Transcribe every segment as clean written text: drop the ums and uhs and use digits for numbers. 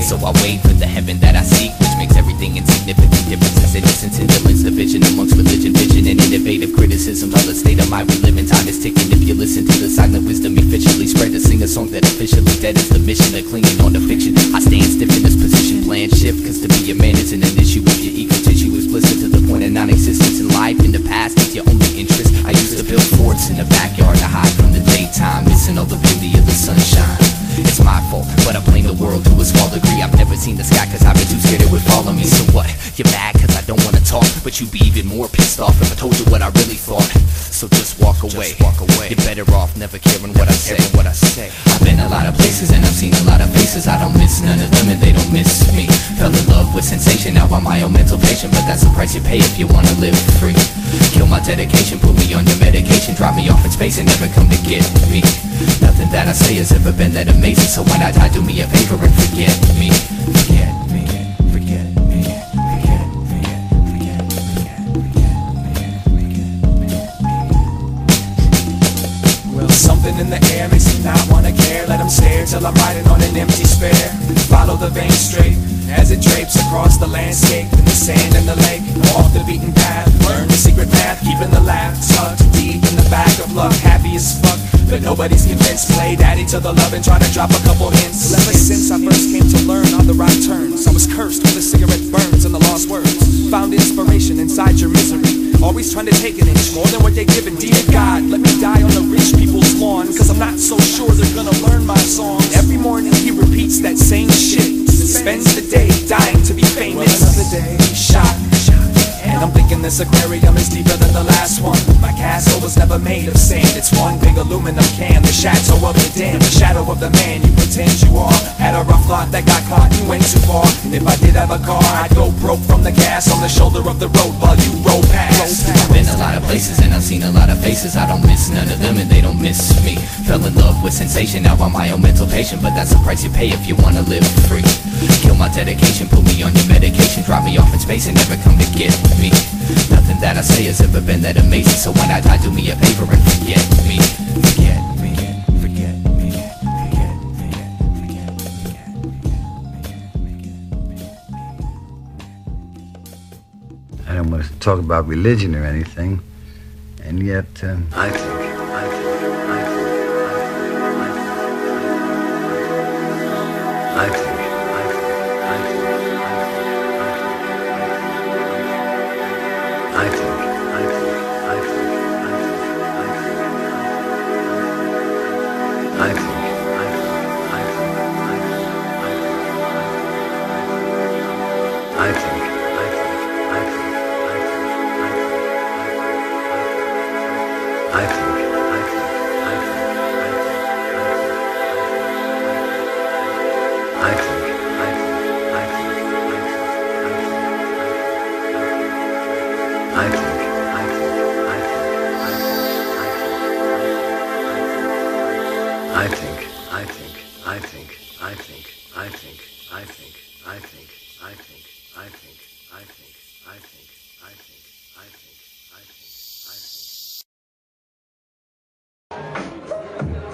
So I wait for the heaven that I seek, which makes everything insignificant. Differences and distance and villains, division amongst religion, vision and innovative criticism. All the state of mind we live in, time is ticking. If you listen to the silent wisdom efficiently spread, to sing a song that officially dead is the mission of clinging on to fiction. I stand stiff in this position, plan shift, cause to be a man isn't an issue if your ego tissue is blistered to the point of non-existence. In life, in the past, it's your only interest. I used to build forts in the backyard to hide from the daytime, missing all the beauty of the sunshine. It's my fault, but I blame the world to a small degree. I've never seen the sky cause I've been too scared it would follow me. So what? You're mad cause I don't wanna talk, but you'd be even more pissed off if I told you what I really thought. So just walk away. You're better off never caring what I say. I've been a lot of places and I've seen a lot of faces. I don't miss none of them and they don't miss me. Fell in love with sensation, now I'm my own mental patient, but that's the price you pay if you wanna live free. Kill my dedication, put me on your medication, drop me off in space and never come to get me. Nothing that I say has ever been that amazing, so when I die, do me a favor and forget me. Forget me, forget me, forget me, forget me, forget me. Well, something in the air makes me not wanna care. Let them stare till I'm riding on an empty spare. Follow the vein straight as it drapes across the landscape, in the sand and the lake, off the beaten path. Learn the secret math, keeping the laugh tucked deep in the back of luck. Happy as fuck, but nobody's convinced. Play daddy to the love and try to drop a couple hints. Ever since I first came to learn all the right turns, I was cursed with a cigarette burns and the lost words. Found inspiration inside your misery, always trying to take an inch more than what they're giving. Dear God, let me die on the rich people's lawn, cause I'm not so sure they're gonna learn my song. Every morning he repeats that same shit, spends the day dying to be famous. Well, another day shot, and I'm thinking this aquarium is deeper than the last one. My castle was never made of sand, it's one big aluminum can. The chateau of the dam, the shadow of the man you pretend you are. Had a rough lot that got caught and went too far. And if I did have a car, I'd go broke from the gas on the shoulder of the road while you roll past. I've been a lot of places and I've seen a lot of faces. I don't miss none of them and they don't miss me. Fell in love with sensation, now I'm my own mental patient, but that's the price you pay if you wanna live free. Kill my dedication, put me on your medication, drop me off in space and never come to get me. Nothing that I say has ever been that amazing, so when I die, do me a favor and forget me. Forget me, forget me, forget me, forget me. I don't want to talk about religion or anything, and yet I think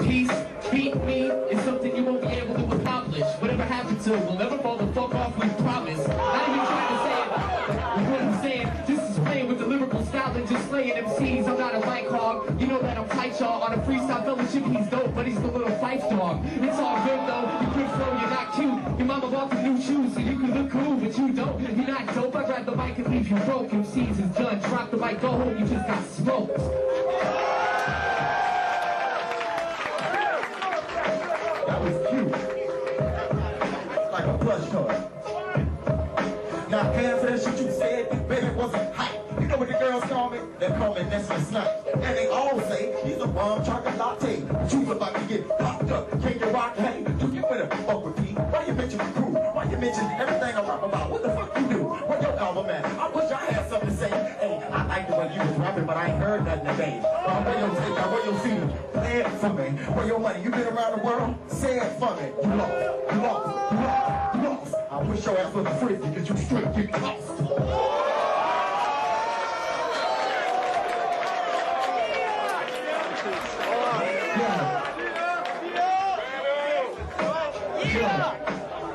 Peace, beat me, is something you won't be able to accomplish. Whatever happened to, we'll never fall the fuck off, we promise. Not even trying to say it, but what I'm saying, just is playing with the lyrical style and just slaying MCs. I'm not a mic hog, you know that I'm tight, y'all. On a freestyle fellowship, he's dope, but he's the little fife dog. It's all good though, you quit flow, you're not cute. Your mama bought the new shoes, so you can look cool, but you don't. You're not dope, I grab the mic and leave you broke. MCs is done, drop the mic, go home, you just got smoked. That was cute. Like a plush toy. Now, can for that shit you said, this baby wasn't hype. You know what the girls call me? They call me Nestle Snipe. And they all say, he's a bomb chocolate latte. But you about to get popped up. Can you rock, hey? Do you better fuck with me? Why you mention the crew? Why you mention everything I rap about? What the fuck you do? Where your album at? I wish I had something to say. Hey, I like the way you was rapping, but I ain't heard nothing today. Where your take out, where your CD? Play it for me. Where your money? You been around the world? Say it for me. You lost, you lost, you lost, you lost. I wish your ass was a frisbee, because you straight get lost.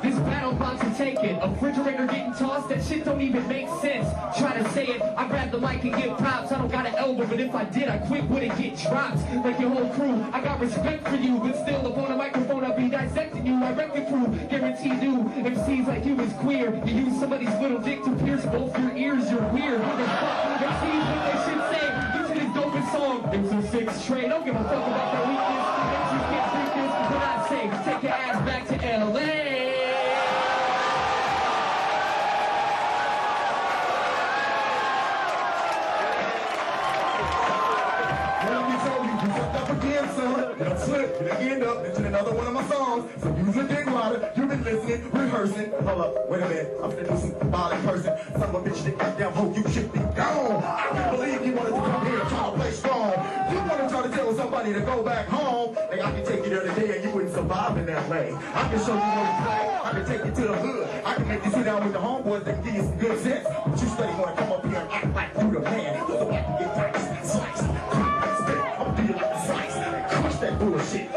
This battle about take it. A refrigerator getting tossed, that shit don't even make sense. Try to say it, I grab the mic and give props. I don't got an elbow, but if I did, I quit wouldn't get dropped. Like your whole crew, I got respect for you, but still up on a microphone I'll be dissecting you. I wreck the crew, guarantee new MCs like you is queer. You use somebody's little dick to pierce both your ears, you're weird. And fuck MCs what they should say. This is his dopest song. It's a 6 train, don't give a fuck about their weakness. MCs can't freak this, what I say, take your ass back to LA. Don't slip, you end up into another one of my songs. So use your dick water, you've been listening, rehearsing. Hold up, wait a minute, I'm finna do some violent person. Son of a bitch, that goddamn hoe, you should be gone. I can't believe you wanted to come here and try to play strong. You wanna try to tell somebody to go back home. Like I can take you there today and you wouldn't survive in that way. I can show you what it's like, I can take you to the hood. I can make you sit down with the homeboys that can give you some good sense. But you steady wanna come up here and act like you the man. So I can get diced, sliced, spit. I'm gonna do you like a slice. Crush that bullshit.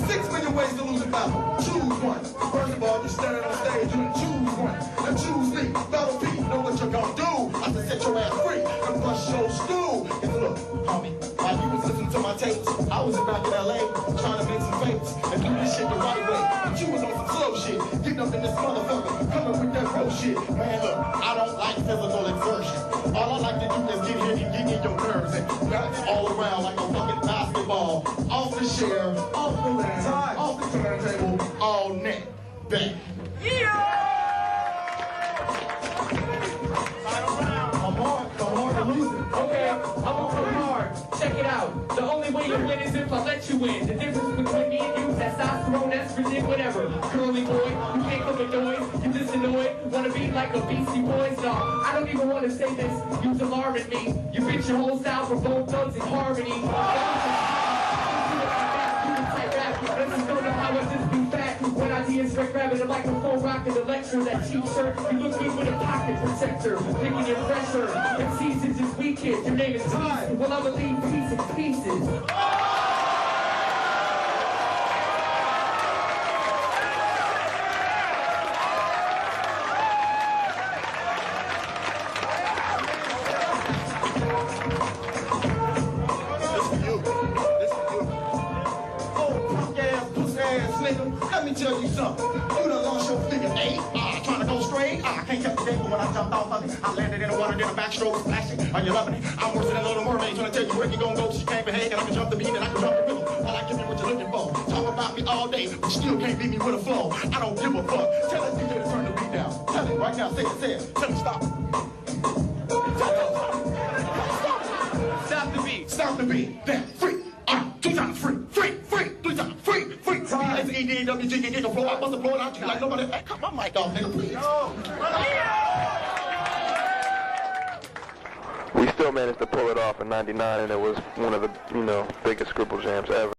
6 million ways to lose a battle. Choose one. First of all, you stand on stage, you choose one. Now choose me. Battle P, know what you're gonna do. I said set your ass free and bust your stool. And look, homie, while you was listening to my tapes, I was back in LA trying to make some fakes and do this shit the right way. But you was on some slow shit, getting up in this motherfucker, coming with that bro shit. Man, look, I don't like physical exertion. All I like to do is get here and get in your nerves and bounce all around like a fucking basketball. Off the chair, off the land, off the turntable, all net, back. Yeah! I'm hard to lose it. Okay, I'm gonna come hard. Check it out. The only way you win is if I let you win. The difference between me and you, testosterone, estrogen, whatever. Curly boy, you can't come with noise. You just annoyed. Wanna be like a Beastie Boys? No, I don't even want to say this. You's alarming me. You bitch your whole style for both thugs in harmony. Let's just go to how I just be fat. When ideas start grabbing the microphone, rocking the lecture, that cheap shirt. You look good with a pocket protector, picking your pressure. MCs is just weekend. Your name is Peace. Well, I'ma leave peace in pieces. Let me tell you something. You done lost your figure 8. Trying to go straight. I can't catch the day, but when I jumped off of it, I landed in the water, then a backstroke splashing. Are you loving it? I'm worse than a little mermaid. Trying to tell you where you gonna go, she can't behave, and I can jump the beat, and I can jump the rhythm. All I give you what you're looking for. Talk about me all day, but still can't beat me with a flow. I don't give a fuck. Tell that DJ to turn the beat down. Tell him right now, say it. Tell him stop. Stop the beat. Stop the beat. Then free. 2 times free. 3 times free. It's Eyedeamusic, get the floor. I must have blown out you like nobody. Hey, cut my mic off, nigga, please. We still managed to pull it off in '99, and it was one of the, biggest Scribble jams ever.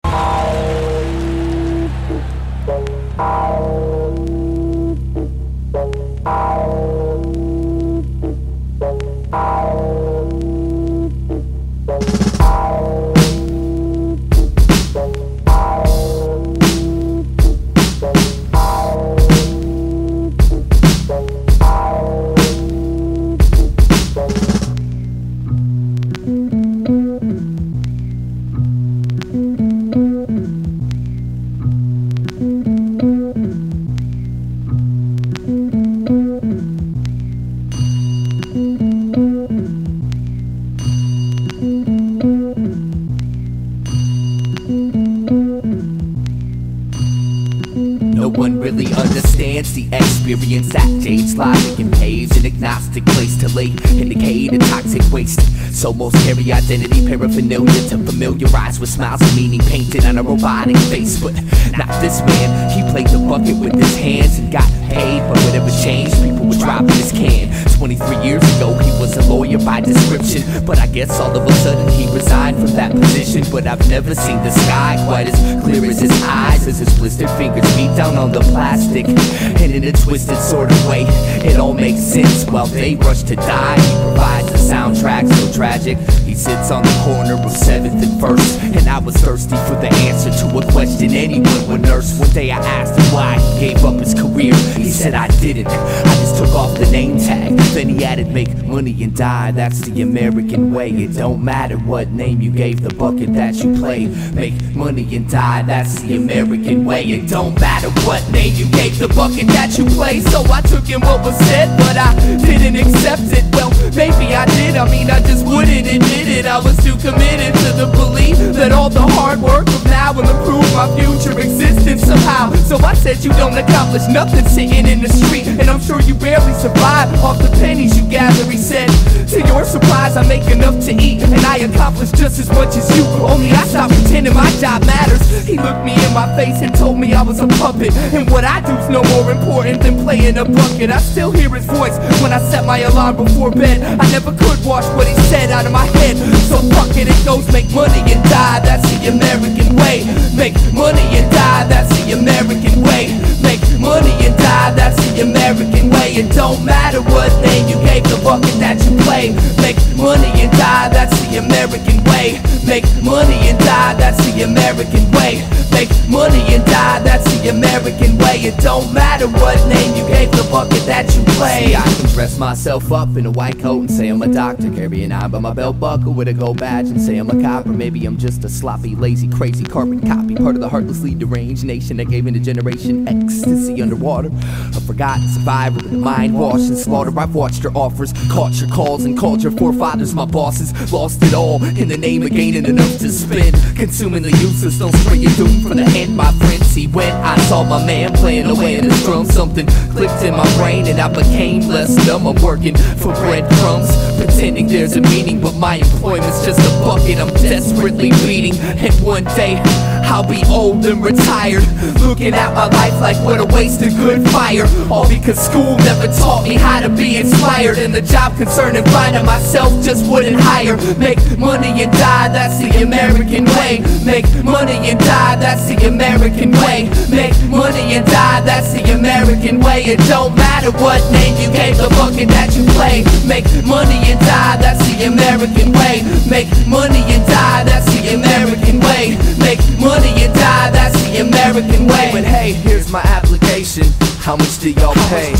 Really understands the experience that dates logic and paves an agnostic place to lay indicate a toxic waste. So most carry identity paraphernalia to familiarize with smiles and meaning painted on a robotic face. But not this man, he played the bucket with his hands and got paid. But whatever changed, people were dropping his can. 23 years ago he was a lawyer by description, but I guess all of a sudden he resigned from that position. But I've never seen the sky quite as clear as his eyes, as his blistered fingers beat down on the plastic. And in a twisted sort of way, it all makes sense. While they rush to die, he provides a soundtrack so tragic. He sits on the corner of 7th and 1st, and I was thirsty for the answer to a question anyone would nurse. One day I asked him why he gave up his career. He said I didn't, I just took off the name tag. Then he added, make money and die, that's the American way. It don't matter what name you gave the bucket that you played. Make money and die, that's the American way. It don't matter what name you gave the bucket that you played. So I took in what was said, but I didn't accept it. Well, maybe I did, I mean I just wouldn't admit it. I was too committed to the belief that all the hard work of now will improve my future existence somehow. So I said you don't accomplish nothing sitting in the street, and I'm sure you barely survive off the pennies you gather. He said, to your surprise I make enough to eat, and I accomplish just as much as you, only I stopped pretending my job matters. He looked me in my face and told me I was a puppet, and what I do's no more important than playing a bucket. I still hear his voice when I set my alarm before bed. I never could wash what he said out of my head, so fuck it, it goes make money and die, that's the American way. Make money and die, that's the American way. Make money and die, that's the American way. It don't matter what name you gave the bucket that you play. Make money and die, that's the American way. Make money and die, that's the American way. Make money and die, that's the American way. It don't matter what name you gave the bucket that you play. See, I can dress myself up in a white coat and say I'm a doctor, carry an eye by my belt buckle with a gold badge and say I'm a cop. Or maybe I'm just a sloppy, lazy, crazy carbon copy, part of the heartlessly deranged nation that gave in a generation ecstasy underwater. A forgotten survivor with a mind washed and slaughter. I've watched your offers, caught your calls, and called your forefathers my bosses. Lost it all in the name of gaining enough to spend, consuming the useless. Don't spray your doom from the hand, my friend. See, when I saw my man playing away in his drum, something clicked in my brain and I became less dumb. I'm working for breadcrumbs, pretending there's a meaning, but my employment's just a bucket I'm desperately bleeding. And one day I'll be old and retired, looking at my life like what a waste of good fire. All because school never taught me how to be inspired, and the job concerned and finding myself just wouldn't hire. Make money and die, that's the American way. Make money and die, that's the American way. Make money and die, that's the American way. It don't matter what name you gave the bucket that you play. Make money and die, that's the American way. Make money and die, that's the American way. Make money and die, that's the American way. But hey, here's my application. How much do y'all pay?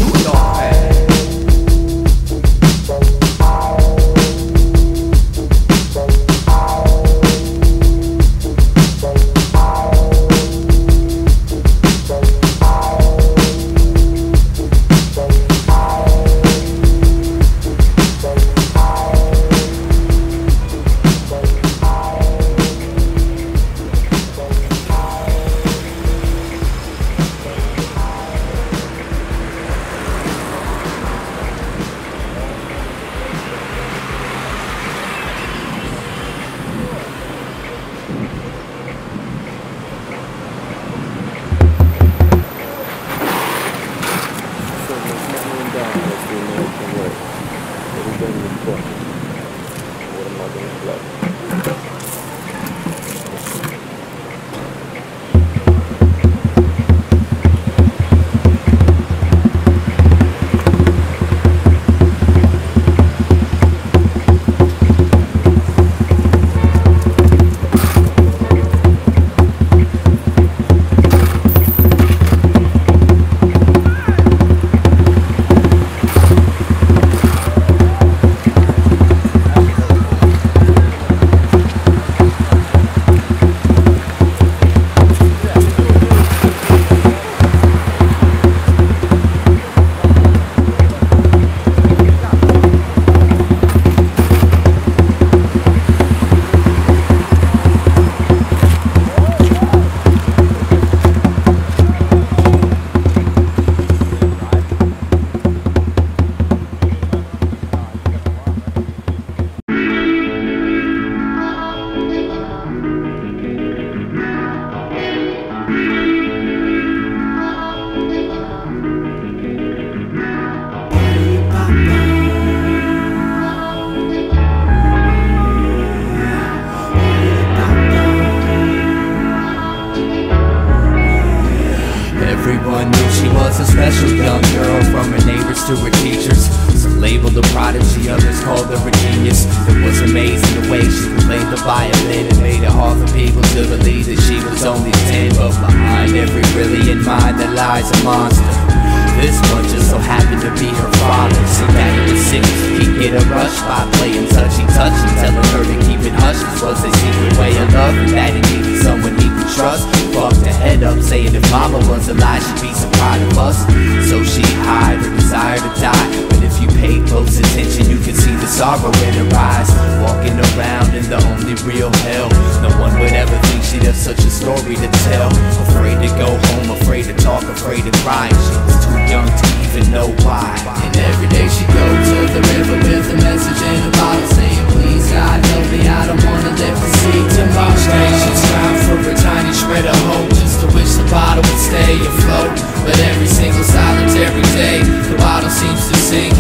Labeled a prodigy, others called her a genius. It was amazing the way she could play the violin. It made it hard for people to believe that she was only 10. But behind every brilliant mind there lies a monster. This one just so happened to be her father. See, Daddy was sick, he'd get a rush by playing touchy-touch and telling her to keep it hush. This was a secret way of love, and Daddy needed someone he could trust. Fucked her head up, saying if Mama was alive, she'd be so proud of us. So she hid her desire to die, but if you paid close attention, you could see the sorrow in her eyes. Walking around in the only real hell. No one would ever think she'd have such a story to tell. Afraid to go home, afraid to talk, afraid to cry. She was too young to even know why. And every day she'd go to the river with a message in a bottle, saying, please God help me, I don't wanna live to see tomorrow. Each day she's found for a tiny shred of hope, just to wish the bottle would stay afloat. But every single solitary day, the bottle seems to sink.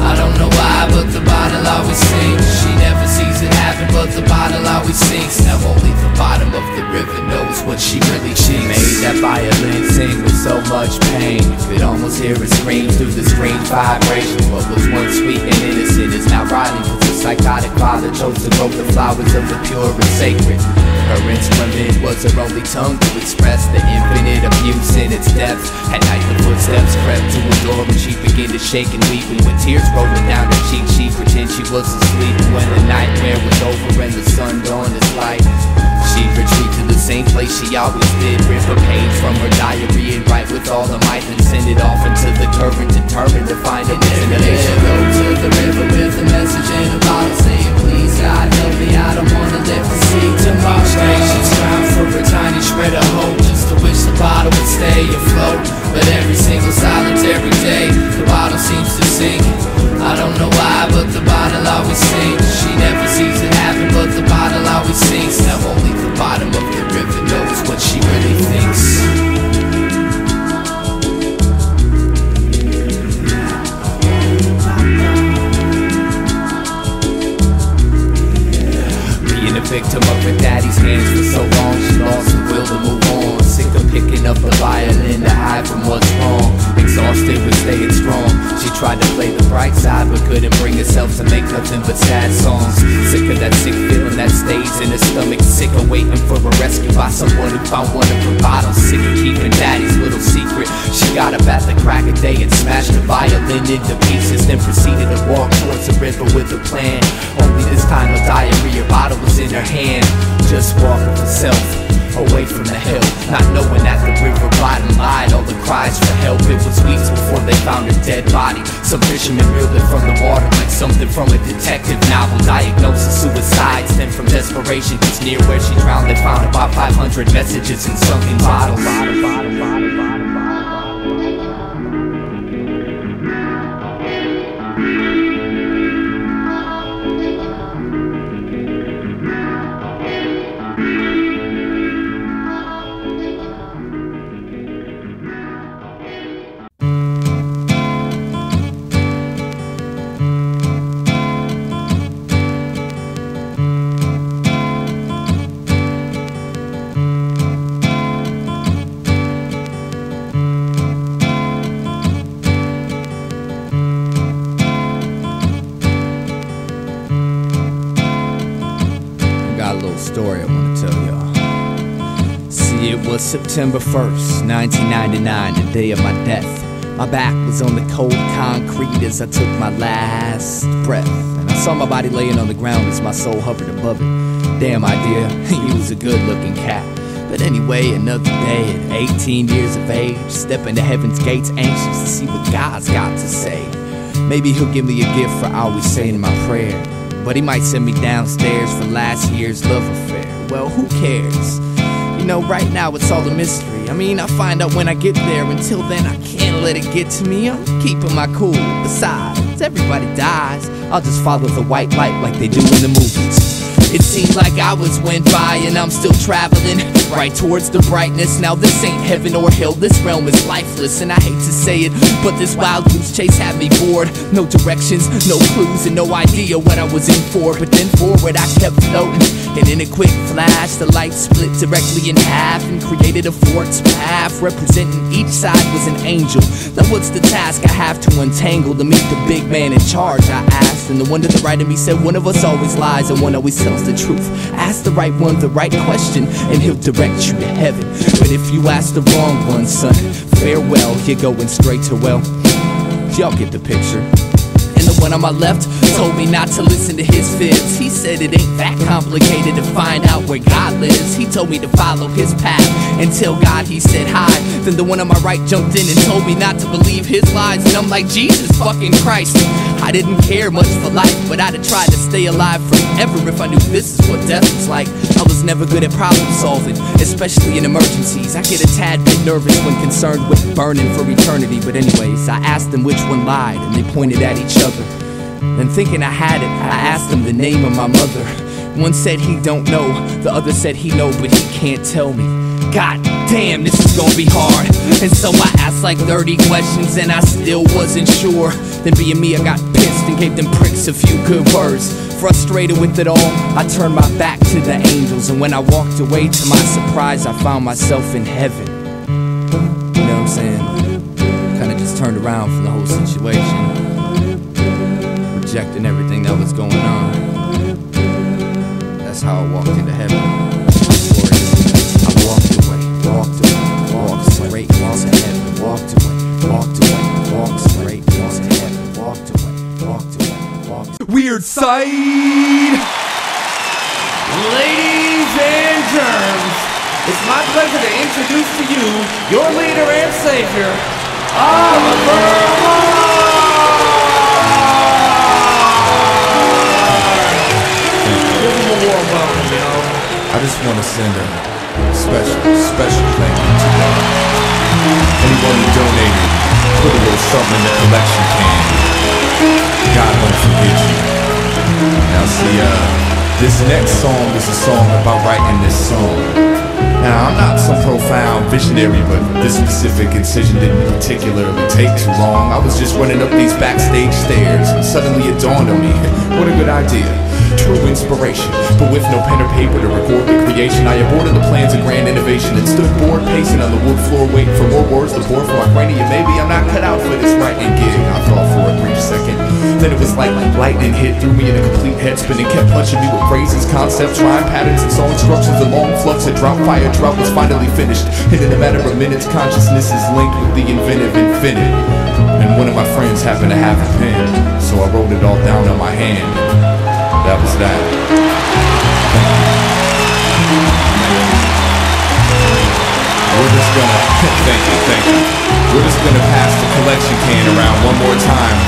I don't know why, but the bottle always sinks. She never sees it happen, but the bottle always sinks. Now only the bottom of the river knows what she really thinks. She made that violin sing with so much pain, you could almost hear it scream through the strange vibration. What was once sweet and innocent is now rotting, cause the psychotic father chose to grow the flowers of the pure and sacred. Her instrument was her only tongue to express the infinite abuse in its depths. At night the footsteps crept to her door and she began to shake and weep, and with tears rolling down her cheek she'd pretend she was asleep. And when the nightmare was over and the sun dawned its light, she'd retreat to the same place she always did, rip a page from her diary and write with all her might, then send it off into the current, determined to find an explanation. Go to the river with a message in a bottle, saying, please God help me, I don't wanna live to see tomorrow. Each day she's found for a tiny shred of hope, just to wish the bottle would stay afloat. But every single solitary day, the bottle seems to sink. I don't know why, but the bottle always sinks. She never sees it happen, but the bottle always sinks. Now only the bottom of the river knows what she really thinks. Being a victim of her daddy's hands for so long, she lost the will to move on. Sick of picking up the violin to hide from what's wrong. Exhausted with staying strong, she tried to play the bright side, but couldn't bring herself to make nothing but sad songs. Sick of that sick feeling that stays in her stomach. Sick of waiting for a rescue by someone who found one of her bottles. Sick of keeping daddy's little secret. She got up at the crack of day and smashed the violin into pieces, then proceeded to walk towards the river with a plan. Only this time a diary, her bottle was in her hand. Just walking herself away from the hill, not knowing that the river bottom lied all the cries for help. It was weeks before they found her dead body. Some fishermen reeled it from the water like something from a detective novel. Diagnosis suicide stemmed from desperation, cause near where she drowned they found about 500 messages in sunken bottles. Story I want to tell y'all. See, it was September 1st, 1999, the day of my death. My back was on the cold concrete as I took my last breath, and I saw my body laying on the ground as my soul hovered above it. Damn, Eyedea, he was a good-looking cat. But anyway, another day at 18 years of age, stepping to heaven's gates, anxious to see what God's got to say. Maybe he'll give me a gift for always saying my prayer, but he might send me downstairs for last year's love affair. Well, who cares? You know, right now it's all a mystery. I mean, I'll find out when I get there. Until then, I can't let it get to me. I'm keeping my cool. Besides, everybody dies. I'll just follow the white light like they do in the movies. It seemed like hours went by and I'm still traveling right towards the brightness. Now this ain't heaven or hell, this realm is lifeless. And I hate to say it, but this wild goose chase had me bored. No directions, no clues, and no idea what I was in for. But then forward I kept floating, and in a quick flash the light split directly in half and created a forked path. Representing each side was an angel. Now what's the task I have to untangle to meet the big man in charge, I asked. And the one to the right of me said, one of us always lies and one always tells the truth. Ask the right one the right question and he'll direct you to heaven. But if you ask the wrong one, son, farewell, you're going straight to, well, y'all get the picture. And the one on my left told me not to listen to his fibs. He said it ain't that complicated to find out where God lives. He told me to follow his path and tell God he said hi. Then the one on my right jumped in and told me not to believe his lies. And I'm like, Jesus fucking Christ, I didn't care much for life, but I'd have tried to stay alive forever if I knew this is what death was like. I was never good at problem solving, especially in emergencies. I get a tad bit nervous when concerned with burning for eternity. But anyways, I asked them which one lied and they pointed at each other. Then thinking I had it, I asked them the name of my mother. One said he don't know, the other said he know but he can't tell me. God damn, this is gonna be hard. And so I asked like 30 questions and I still wasn't sure. Then being me, I got pissed and gave them pricks a few good words. Frustrated with it all, I turned my back to the angels. And when I walked away, to my surprise, I found myself in heaven. You know what I'm saying? Kinda just turned around from the whole situation, rejecting everything that was going on. That's how I walked into heaven. I walked away, walked straight into heaven. Walked straight into heaven. Walked away. Weird side. Ladies and germs, it's my pleasure to introduce to you your leader and savior, Oliver. I just want to send a special thank you to anyone who donated, put a little something in the collection can. God won't forget you. Now see, this next song is a song about writing this song. Now I'm not some profound visionary, but this specific incision didn't particularly take too long. I was just running up these backstage stairs and suddenly it dawned on me, what a good idea. True inspiration, but with no pen or paper to record the creation, I aborted the plans of grand innovation and stood bored pacing on the wood floor waiting for more words to pour from my cranium. Maybe I'm not cut out for this writing gig, I thought for a brief second. Then it was like lightning hit through me in a complete head spin and kept punching me with phrases, concepts, rhyme patterns, and song instructions. A long flux of drop fire drought was finally finished, and in a matter of minutes consciousness is linked with the inventive infinite. And one of my friends happened to have a pen, so I wrote it all down on my hand. That was that. We're just gonna, thank you. We're just gonna pass the collection can around one more time.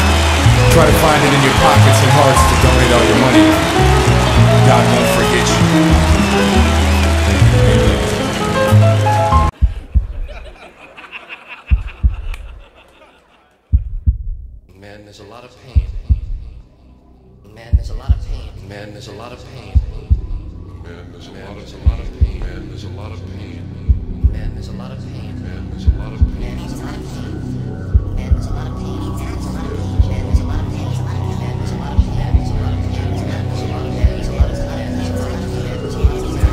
Try to find it in your pockets and hearts to donate all your money. God won't forget you. Man, there's a lot of pain. Man, there's a lot of pain. Man, there's a lot of pain. Man, there's a lot of pain. Man, there's a lot of pain. Man, there's a lot of pain. Man, there's a lot of pain. Man, there's a lot of pain. Man, there's a lot of pain. Man, there's a lot of pain. Man, there's a lot of pain. Man, there's a lot of pain. Man, there's a lot of pain. Man, there's a lot of pain. Man, there's a lot of pain.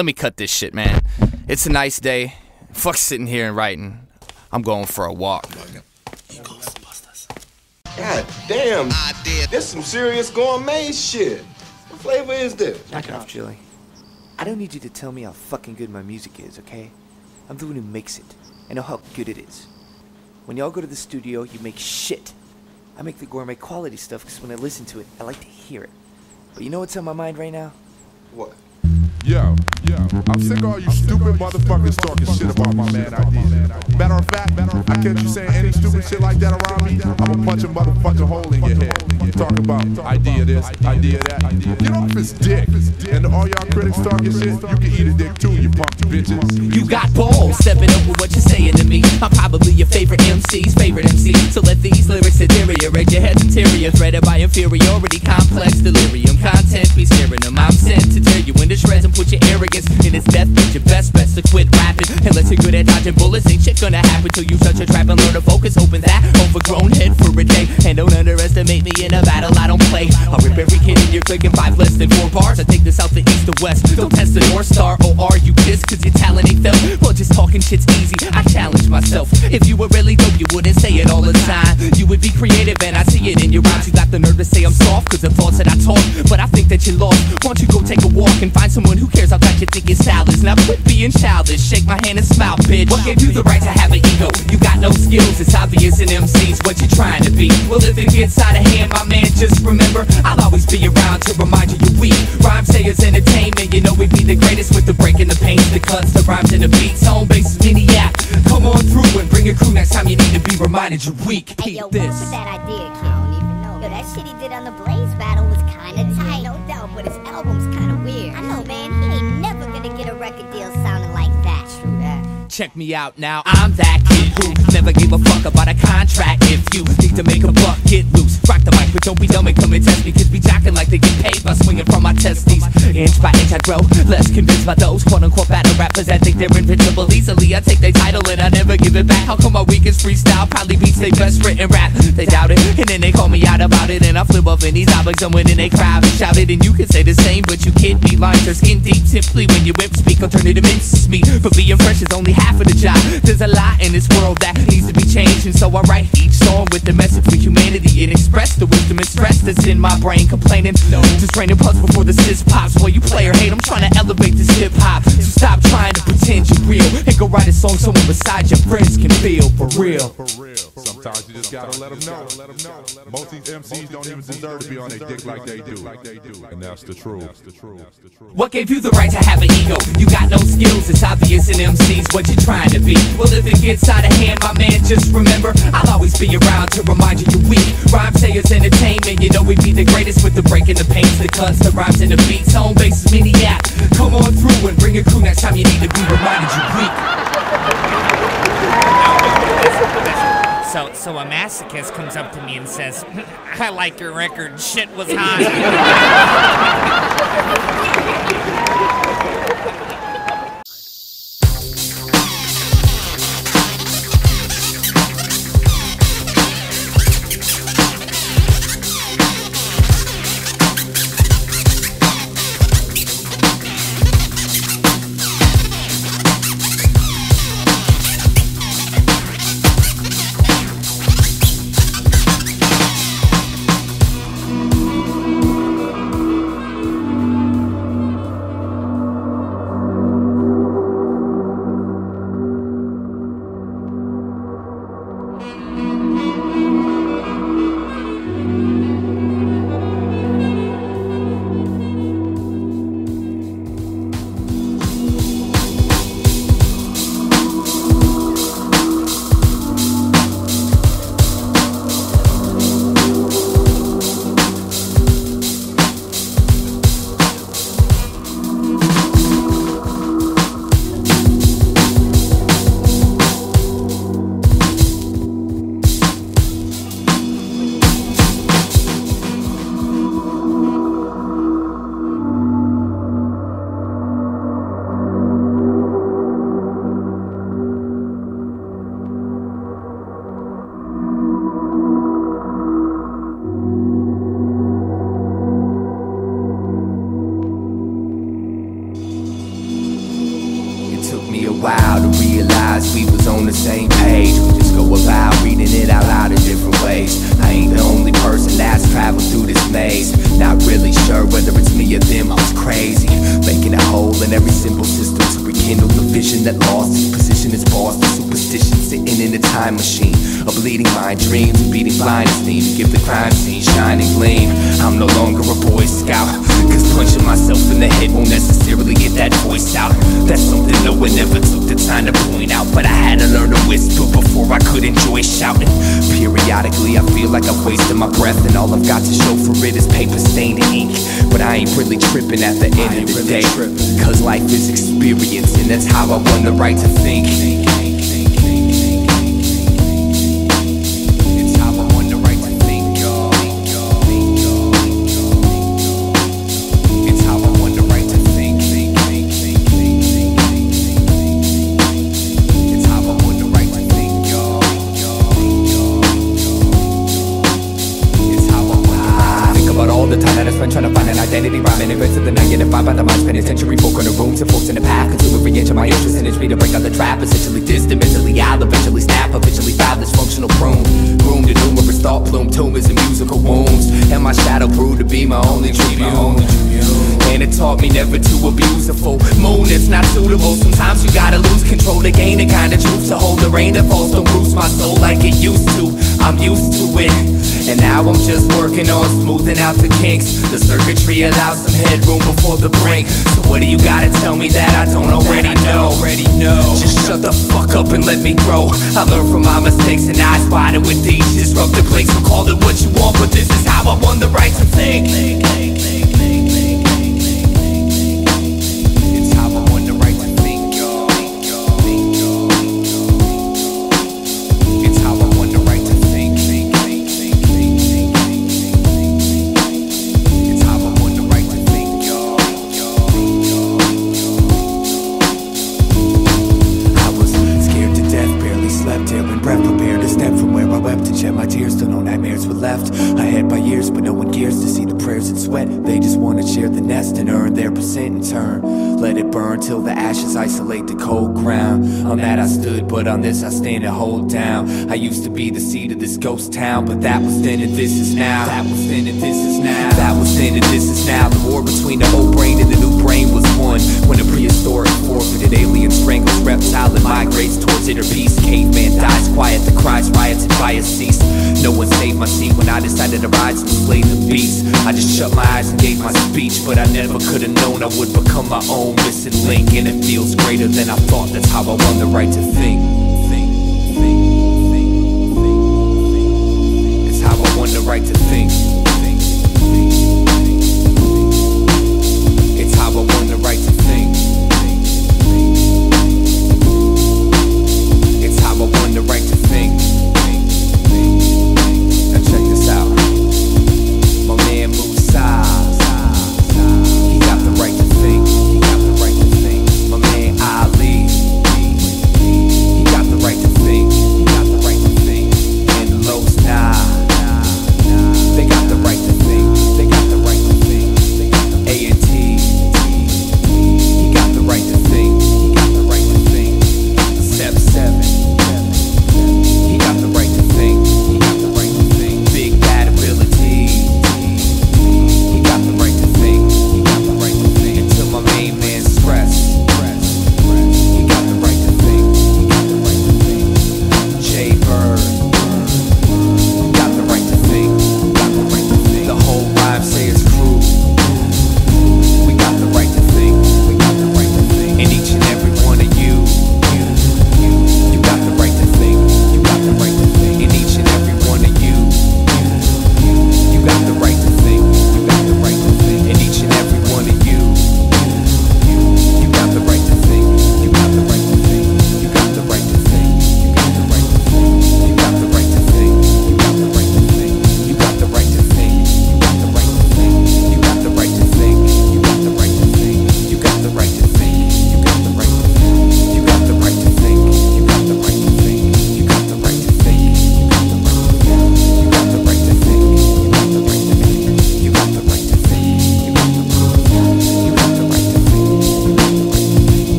Let me cut this shit, man. It's a nice day. Fuck sitting here and writing. I'm going for a walk. God damn, this some serious gourmet shit. What flavor is this? Knock it off, Julie. I don't need you to tell me how fucking good my music is, okay? I'm the one who makes it. I know how good it is. When y'all go to the studio, you make shit. I make the gourmet quality stuff because when I listen to it, I like to hear it. But you know what's on my mind right now? What? Yo, I'm sick of all you stupid motherfuckers talking shit about my man Eyedea. Matter of fact, I catch you saying any stupid shit like that around me, I'ma punch a motherfucking hole in your head. Talk about Eyedea this, Eyedea that. Get off his dick. And to all y'all critics talking shit, you can eat a dick too, you punk bitches. You got balls, stepping up with what you're saying to me. I'm probably your favorite MC's favorite MC. So let these lyrics deteriorate your head's interior, threaded by inferiority, complex delirium. Content be scaring them. I'm sent to tear you into shreds and put your arrogance in its death. But your best to quit rapping. Unless you're good at dodging bullets, ain't shit gonna happen till you shut your trap and learn to focus. Open that overgrown head for a day. And don't underestimate me in a battle I don't play. I'll rip every kid in your clique in 5 less than 4 bars. I take this out the east to west. Don't test the North Star, or are you pissed cause your talent ain't felt? Well, just talking shit's easy, I challenge myself. If you were really dope, you wouldn't say it all the time. You would be creative and I see it in your eyes. You got the nerve to say I'm soft cause the thoughts that I talk, but I think that you're lost. Why don't you go take a walk and find someone Who cares how tight you think your style is? Now quit being childish, shake my hand and smile, bitch. What gave you the right to have an ego? You got no skills, it's obvious in MCs what you're trying to be. Well, if it gets out of hand, my man, just remember, I'll always be around to remind you you're weak. Rhyme sayers entertainment, you know we be the greatest with the break and the pains, the cuts, the rhymes and the beats. Home base is mini app. Come on through and bring your crew next time you need to be reminded you're weak. Hey, yo, Keep what was this. that idea, kid? I don't even know. Yo, that shit he did on the Blaze battle was kinda tight. No doubt, but his album's kinda weird. I know, man. He ain't never gonna get a record deal sounding like that. True that. Check me out now, I'm that kid who never gave a fuck about a contract. If you need to make a buck, get loose. Rock the mic, but don't be dumb and come and test me. Kids be jocking like they get paid by swinging from my testes. Inch by inch I grow, less convinced by those quote-unquote battle rappers that think they're invincible easily. I take their title and I never give it back. How come my weakest freestyle probably beats their best written rap? They doubt it, and then they call me out about it, and I flip up in these topics and winning they crowd and shout it. And you can say the same, but you can't be lines are skin deep. Simply when you whip speak alternative mince meat. But being fresh is only half of the job. There's a lot in this world that needs to be changed, and so I write each song with the message for humanity and express the wisdom and stress that's in my brain. Complaining, no, just raining pucks before the sis pops. Well, you play or hate, I'm trying to elevate this hip hop. So stop trying to pretend you're real and go write a song someone beside your friends can feel for real. Sometimes you just gotta let them know. Most of these MCs don't even deserve to be on their dick like they do. And that's the truth. What gave you the right to have an ego? You got no skills, it's obvious in MCs what you're trying to be. Well, if it gets out of hand, my man, just remember, I'll always be around to remind you you're weak. Rhyme sayers entertainment, you know we be the greatest with the break and the pains, the cuts, the rhymes and the beats. Home base is mini app. Come on through and bring your crew next time you need to be reminded you're weak. So a masochist comes up to me and says, I like your record, shit was hot. while to realize we was on the same page. We just go about reading it out loud in different ways. I ain't the only person that's traveled through this maze. Not really sure whether it's me or them, I was crazy, making a hole in every simple system to rekindle the vision that lost its position as boss. The superstition sitting in a time machine, a bleeding mind, dreams, and beating blind steam to give the crime scene shine and gleam. I'm no longer a Boy Scout, cause punching myself in the head won't necessarily get that voice out. That's something no one ever took the time to point out, but I had to learn to whisper before I could enjoy shouting. Periodically I feel like I've wasted my breath, and all I've got to show for it is paper stained ink. But I ain't really tripping at the end of the day, cause life is experience, and that's how I won the right to think. Trying to find an identity, rhyming events of the negative vibe by the mind, spending century folk on the rooms and forks in the path. Consume every inch of my interest in me to break out the trap. Essentially distant, mentally I'll eventually snap. Eventually foul, dysfunctional prune. Groomed to numerous thought plume tumors and musical wounds. Am I my shadow grew to be my only tribune. And it taught me never to abuse a full moon, it's not suitable. Sometimes you gotta lose control to gain the kind of truth, to hold the rain that falls, don't bruise my soul like it used to. I'm used to it, and now I'm just working on smoothing out the kinks. The circuitry allows some headroom before the brink. So what do you gotta tell me that I don't already know? Just shut the fuck up and let me grow. I learned from my mistakes and I spotted with these disruptive links. So call it what you want, but this is how I won the right to think. It's how I won the right to think, y'all. It's how I won the right to think. It's how I won the right to think, y'all. I was scared to death, barely slept, tailing breath, prepared to step from where I wept and shed my tears till no nightmares were left. I had by years, but no one cares to see the prayers and sweat. They just wanna share the nest and earn their percent in turn. Let it burn till the ashes isolate the cold ground. On that I stood, but on this I stand and hold down. I used to be the seed of this ghost town, but that was then and this is now. That was then and this is now. That was then and this is now. The war between the old brain and the new brain was won when a prehistoric forfeited alien strangles reptile and migrates towards inner peace. Caveman dies quiet, the cries, riots, and fires cease. No one saved my seat when I decided to rise and slay the beast. I just shut my eyes and gave my speech, but I never could have known I would become my own missing link. And it feels greater than I thought, that's how I won the right to think. It's how I won the right to think. It's how I won the right to think. It's how I won the right to think. Now check this out. My man Musa, he got the right to think. He got the right to think. My man Ali, he got the right to think. He got the right to think. And the Los they got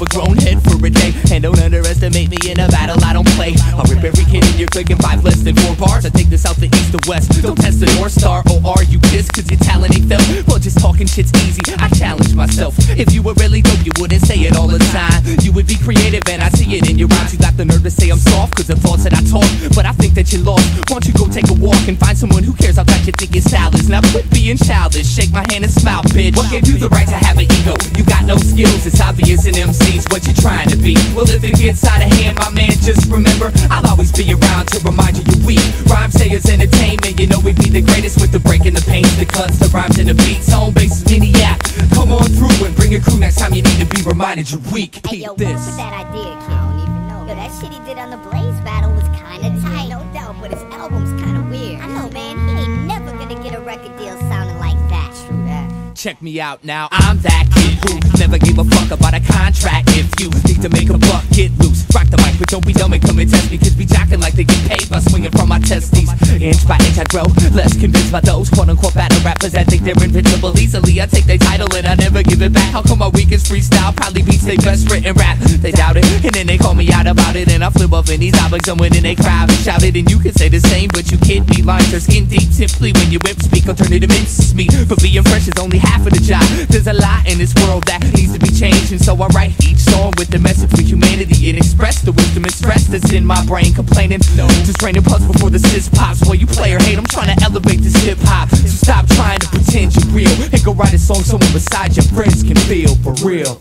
overgrown head for a day. And don't underestimate me in a battle I don't play. I'll rip every kid in your clique in 5 less than 4 bars. I take this out the east to west. Don't test the North Star, or are you pissed cause your talent ain't felt? Well, just talking shit's easy, I challenge myself. If you were really dope, you wouldn't say it all the time. You would be creative and I see it in your rhymes. You got the nerve to say I'm soft cause the thoughts that I talk, but I think that you're lost. Why don't you go take a walk and find someone who cares how tight you think your style is. Now quit being childish, shake my hand and smile, bitch. What gave you the right to have an ego? You got no skills, it's obvious in MCs what you're trying to be. Well, if it gets out of hand, my man, just remember I'll always be around to remind you you're weak. Rhyme sayers entertainment, you know we'd be the greatest with the break and the pains, the cuts, the rhymes and the beats. Home base is mini app. Come on through and bring a crew next time you need to be reminded you're weak. Hey yo, what was that idea, kid? I don't even know. Yo, that shit he did on the Blaze battle was kinda tight, no doubt, but his album's kinda weird. I know, man, he ain't never gonna get a record deal sounding like that. True that. Check me out now, I'm that kid who never gave a fuck about a contract. If you need to make a buck, get loose. Rock the mic, but don't be dumb and come and test me, cause we jockin' like they get paid by swinging from my testes. Inch by inch I grow, less convinced by those quote-unquote battle rappers that think they're invincible easily. I take their title and I never give it back. How come my weakest freestyle probably beats their best written rap? They doubt it, and then they call me out about it, and I flip up in these albums and win in they crowd and shout it. And you can say the same, but you can't be lines are skin deep. Simply when you whip speak, alternative minces me. But being fresh is only half of the job. There's a lot in this world that needs to be changed, and so I write each song with the message for humanity and express the wisdom and stress that's in my brain. Complaining, no, just raining pucks before the sis pops. Well, you play or hate, I'm trying to elevate this hip hop. So stop trying to pretend you're real and go write a song someone beside your friends can feel for real.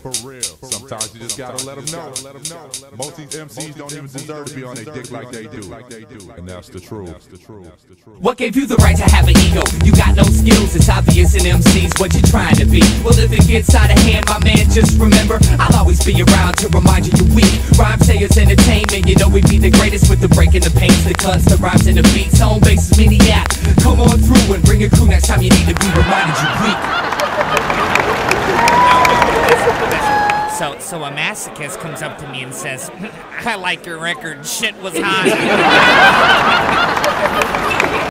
Sometimes you just gotta let them know. Most of these MCs don't even deserve to be on their dick like they do. And that's the truth. What gave you the right to have an ego? You got no skills, it's obvious in MCs what you're trying to be. Well, if it gets out of hand, my man, just remember I'll always be around to remind you you're weak. Rhyme sayers entertainment, you know we'd be the greatest with the break and the pains, the cuts, the rhymes and the beats. Home base is mini app. Come on through and bring a crew next time you need to be reminded you're weak. So a masochist comes up to me and says, I like your record, shit was hot.